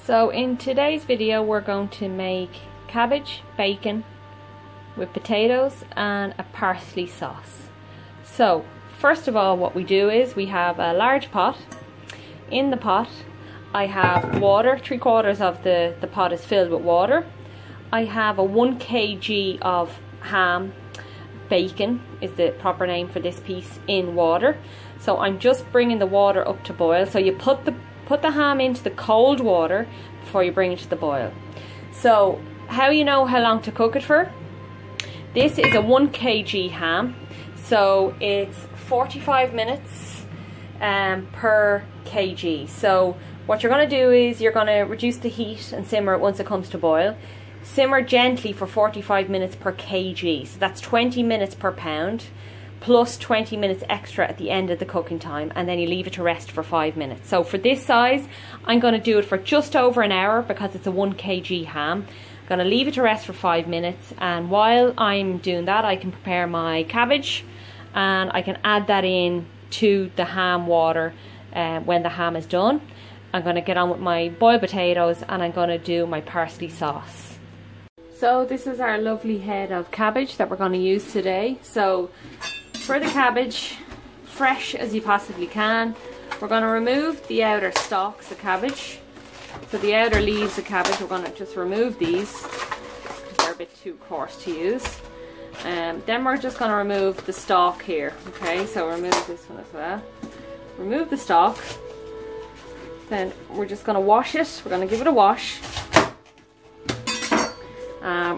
So in today's video we're going to make cabbage, bacon with potatoes and a parsley sauce. So first of all, what we do is we have a large pot. In the pot I have water, 3/4 of the pot is filled with water. I have a 1 kg of ham, bacon is the proper name for this piece, in water. So I'm just bringing the water up to boil. So you put the ham into the cold water before you bring it to the boil. So how you know how long to cook it for? This is a 1 kg ham, so it's 45 minutes per kg. So what you're going to do is you're going to reduce the heat and simmer it once it comes to boil. Simmer gently for 45 minutes per kg, so that's 20 minutes per pound, plus 20 minutes extra at the end of the cooking time, and then you leave it to rest for 5 minutes. So for this size, I'm going to do it for just over an hour because it's a 1 kg ham. I'm going to leave it to rest for 5 minutes, and while I'm doing that, I can prepare my cabbage, and I can add that in to the ham water when the ham is done. I'm going to get on with my boiled potatoes, and I'm going to do my parsley sauce. So this is our lovely head of cabbage that we're going to use today. So for the cabbage, fresh as you possibly can, we're going to remove the outer stalks of cabbage. So the outer leaves of cabbage, we're going to just remove these because they're a bit too coarse to use. Then we're just going to remove the stalk here. Okay, so remove this one as well. Remove the stalk. Then we're just going to wash it. We're going to give it a wash.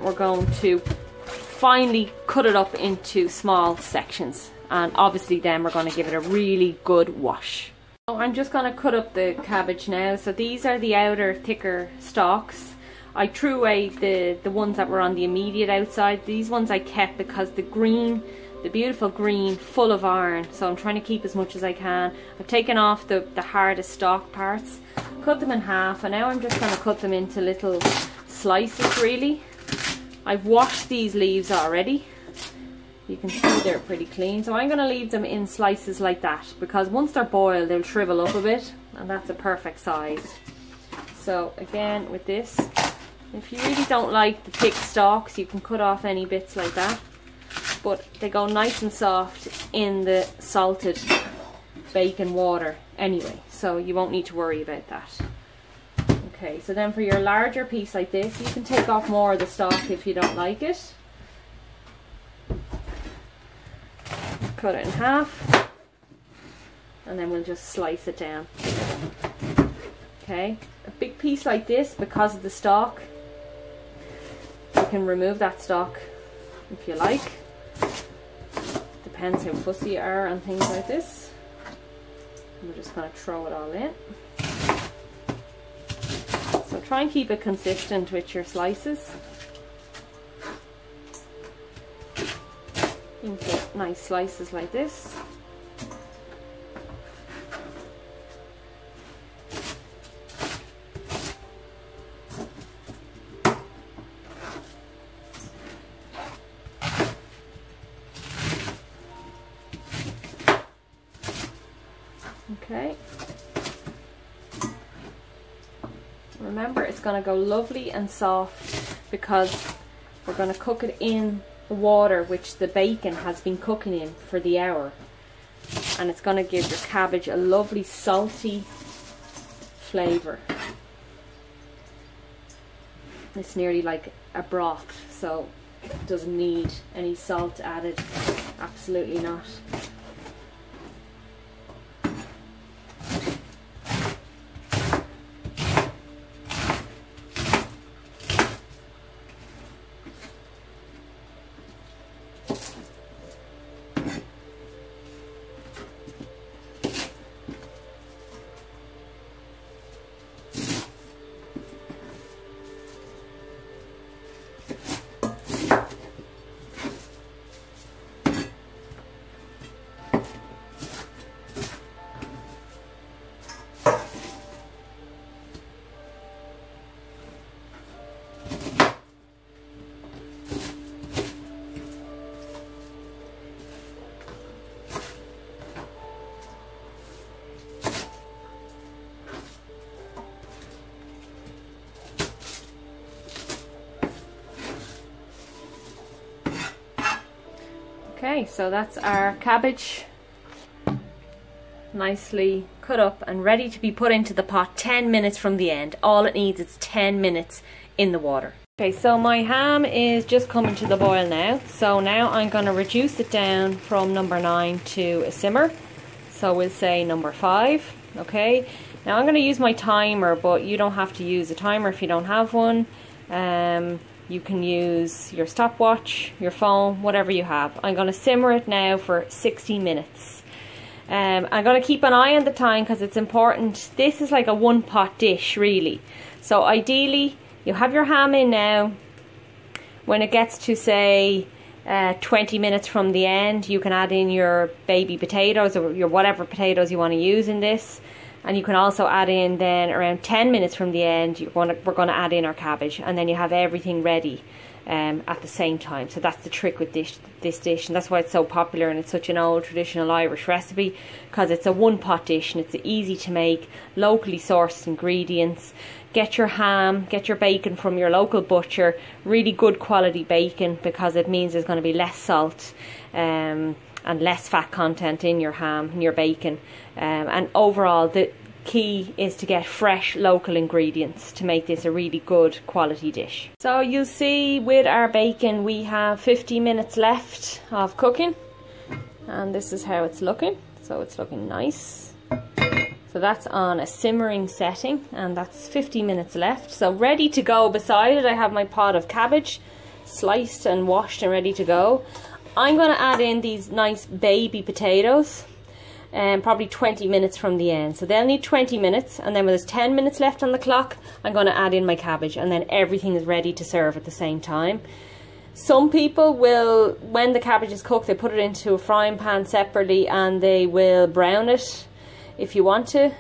We're going to finely cut it up into small sections, and obviously then we're going to give it a really good wash. So I'm just going to cut up the cabbage now. So these are the outer thicker stalks. I threw away the ones that were on the immediate outside. These ones I kept because the green, the beautiful green, full of iron, so I'm trying to keep as much as I can. I've taken off the hardest stalk parts, cut them in half, and now I'm just going to cut them into little slices really. I've washed these leaves already. You can see they're pretty clean. So I'm going to leave them in slices like that, because once they're boiled they'll shrivel up a bit, and that's a perfect size. So again with this, if you really don't like the thick stalks, you can cut off any bits like that, but they go nice and soft in the salted bacon water anyway, so you won't need to worry about that. Okay, so then for your larger piece like this, you can take off more of the stalk if you don't like it. Cut it in half, and then we'll just slice it down. Okay, a big piece like this, because of the stalk, you can remove that stalk if you like. Depends how fussy you are on things like this. We're just going to throw it all in. So try and keep it consistent with your slices into nice slices like this. Okay. Remember, it's going to go lovely and soft because we're going to cook it in the water which the bacon has been cooking in for the hour, and it's going to give your cabbage a lovely salty flavour. It's nearly like a broth, so it doesn't need any salt added, absolutely not. Okay, so that's our cabbage, nicely cut up and ready to be put into the pot 10 minutes from the end. All it needs is 10 minutes in the water. Okay, so my ham is just coming to the boil now. So now I'm going to reduce it down from number 9 to a simmer. So we'll say number 5. Okay, now I'm going to use my timer, but you don't have to use a timer if you don't have one. You can use your stopwatch, your phone, whatever you have. I'm going to simmer it now for 60 minutes. I'm going to keep an eye on the time because it's important. This is like a one pot dish really. So ideally you have your ham in now. When it gets to say 20 minutes from the end, you can add in your baby potatoes or your whatever potatoes you want to use in this. And you can also add in then around 10 minutes from the end, we're going to add in our cabbage, and then you have everything ready at the same time. So that's the trick with this dish, and that's why it's so popular and it's such an old traditional Irish recipe, because it's a one pot dish and it's easy to make, locally sourced ingredients. Get your ham, get your bacon from your local butcher, really good quality bacon, because it means there's going to be less salt and less fat content in your ham and your bacon, and overall the key is to get fresh local ingredients to make this a really good quality dish. So you'll see with our bacon we have 50 minutes left of cooking, and this is how it's looking. So it's looking nice. So that's on a simmering setting, and that's 50 minutes left. So ready to go. Beside it I have my pot of cabbage sliced and washed and ready to go. I'm going to add in these nice baby potatoes, probably 20 minutes from the end. So they'll need 20 minutes, and then when there's 10 minutes left on the clock, I'm going to add in my cabbage, and then everything is ready to serve at the same time. Some people will, when the cabbage is cooked, they put it into a frying pan separately and they will brown it if you want to.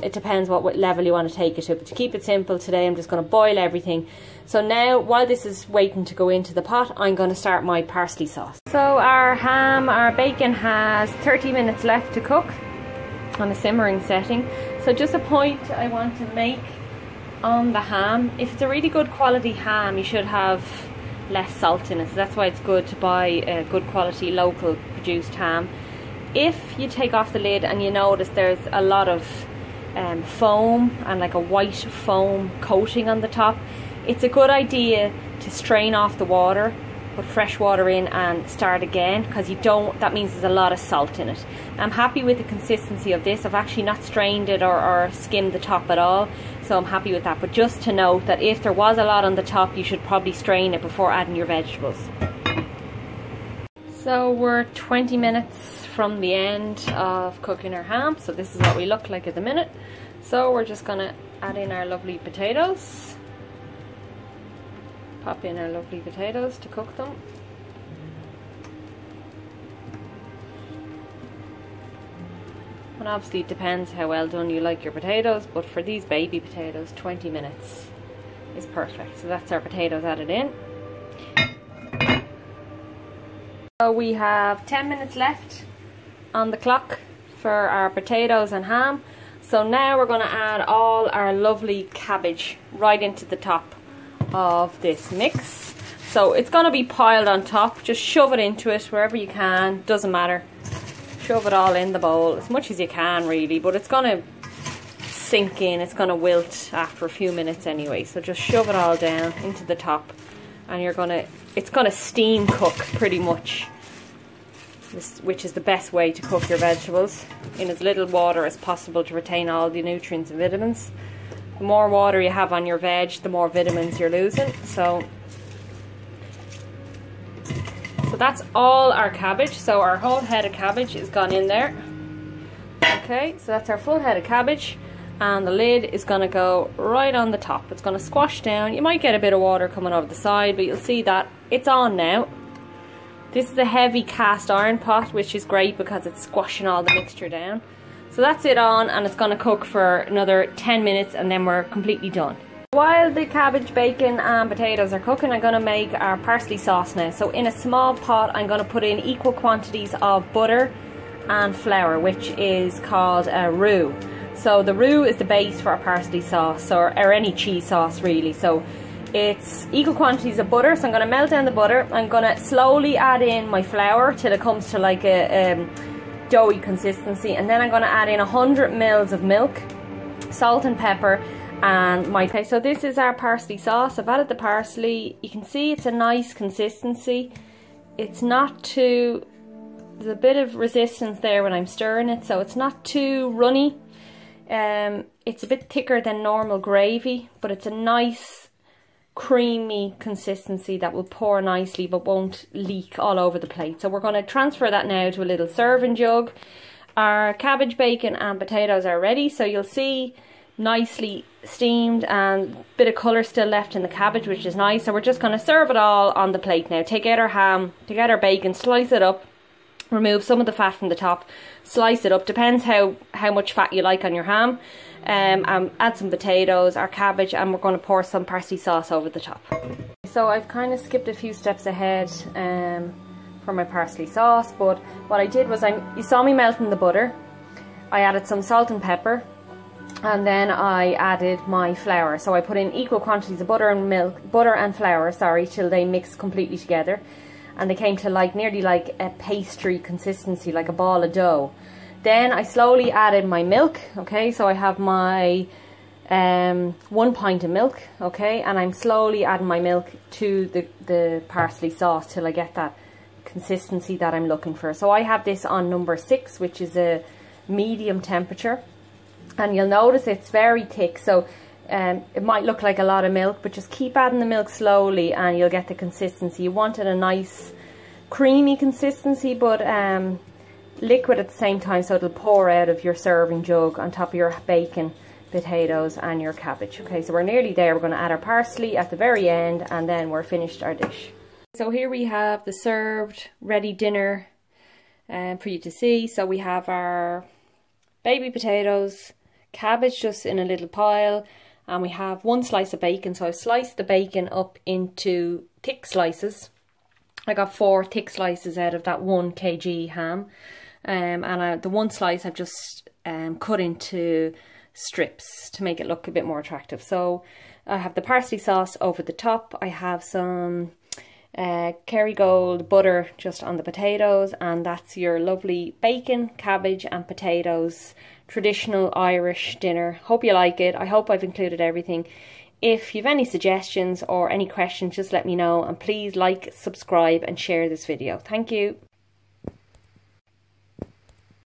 It depends what level you want to take it to, but to keep it simple today I'm just going to boil everything. So now, while this is waiting to go into the pot, I'm going to start my parsley sauce. So our bacon has 30 minutes left to cook on a simmering setting. So just a point I want to make on the ham: if it's a really good quality ham, you should have less salt in it. So that's why it's good to buy a good quality local produced ham. If you take off the lid and you notice there's a lot of foam and like a white foam coating on the top, it's a good idea to strain off the water, put fresh water in and start again, because that means there's a lot of salt in it. I'm happy with the consistency of this. I've actually not strained it or skimmed the top at all, so I'm happy with that. But just to note that if there was a lot on the top, you should probably strain it before adding your vegetables. So we're 20 minutes from the end of cooking our ham, so this is what we look like at the minute. So we're just going to add in our lovely potatoes. Pop in our lovely potatoes to cook them. And obviously it depends how well done you like your potatoes, but for these baby potatoes 20 minutes is perfect. So that's our potatoes added in. So we have 10 minutes left on the clock for our potatoes and ham. So now we're going to add all our lovely cabbage right into the top of this mix. So it's going to be piled on top. Just shove it into it wherever you can, doesn't matter. Shove it all in the bowl as much as you can really, but it's going to sink in, it's going to wilt after a few minutes anyway. So just shove it all down into the top, and it's going to steam cook pretty much, which is the best way to cook your vegetables, in as little water as possible to retain all the nutrients and vitamins. The more water you have on your veg, the more vitamins you're losing. So that's all our cabbage. So our whole head of cabbage is gone in there. Okay, so that's our full head of cabbage, and the lid is going to go right on the top. It's going to squash down. You might get a bit of water coming over the side, but you'll see that it's on now. This is a heavy cast iron pot, which is great because it's squashing all the mixture down. So that's it on, and it's going to cook for another 10 minutes and then we're completely done. While the cabbage, bacon and potatoes are cooking, I'm going to make our parsley sauce now. So in a small pot I'm going to put in equal quantities of butter and flour, which is called a roux. So the roux is the base for our parsley sauce, or any cheese sauce really. So It's equal quantities of butter, so I'm going to melt down the butter. I'm going to slowly add in my flour till it comes to like a doughy consistency, and then I'm going to add in 100 ml of milk, salt and pepper, and okay, so this is our parsley sauce. I've added the parsley. You can see it's a nice consistency. It's not too, there's a bit of resistance there when I'm stirring it, so it's not too runny. It's a bit thicker than normal gravy, but it's a nice creamy consistency that will pour nicely but won't leak all over the plate. So we're going to transfer that now to a little serving jug. Our cabbage, bacon and potatoes are ready, so you'll see nicely steamed and a bit of colour still left in the cabbage, which is nice. So we're just going to serve it all on the plate now. Take out our ham, take out our bacon, slice it up, remove some of the fat from the top, slice it up, depends how much fat you like on your ham, and add some potatoes, our cabbage, and we're going to pour some parsley sauce over the top. So I've kind of skipped a few steps ahead for my parsley sauce, but what I did was, you saw me melting the butter. I added some salt and pepper, and then I added my flour. So I put in equal quantities of butter and flour, till they mix completely together, and they came to like nearly like a pastry consistency, like a ball of dough. Then I slowly added my milk. Okay, so I have my 1 pint of milk. Okay, and I'm slowly adding my milk to the parsley sauce till I get that consistency that I'm looking for. So I have this on number 6, which is a medium temperature, and you'll notice it's very thick, so it might look like a lot of milk, but just keep adding the milk slowly and you'll get the consistency. You want it a nice creamy consistency, but liquid at the same time, so it'll pour out of your serving jug on top of your bacon, potatoes and your cabbage. Okay, so we're nearly there. We're going to add our parsley at the very end, and then we're finished our dish. So here we have the served ready dinner for you to see. So we have our baby potatoes, cabbage just in a little pile, and we have 1 slice of bacon. So I've sliced the bacon up into thick slices. I got 4 thick slices out of that 1 kg ham, and the 1 slice I've just cut into strips to make it look a bit more attractive. So I have the parsley sauce over the top. I have some Kerrygold butter just on the potatoes, and that's your lovely bacon, cabbage and potatoes traditional Irish dinner. Hope you like it. I hope I've included everything. If you've any suggestions or any questions, just let me know, and please like, subscribe and share this video. Thank you.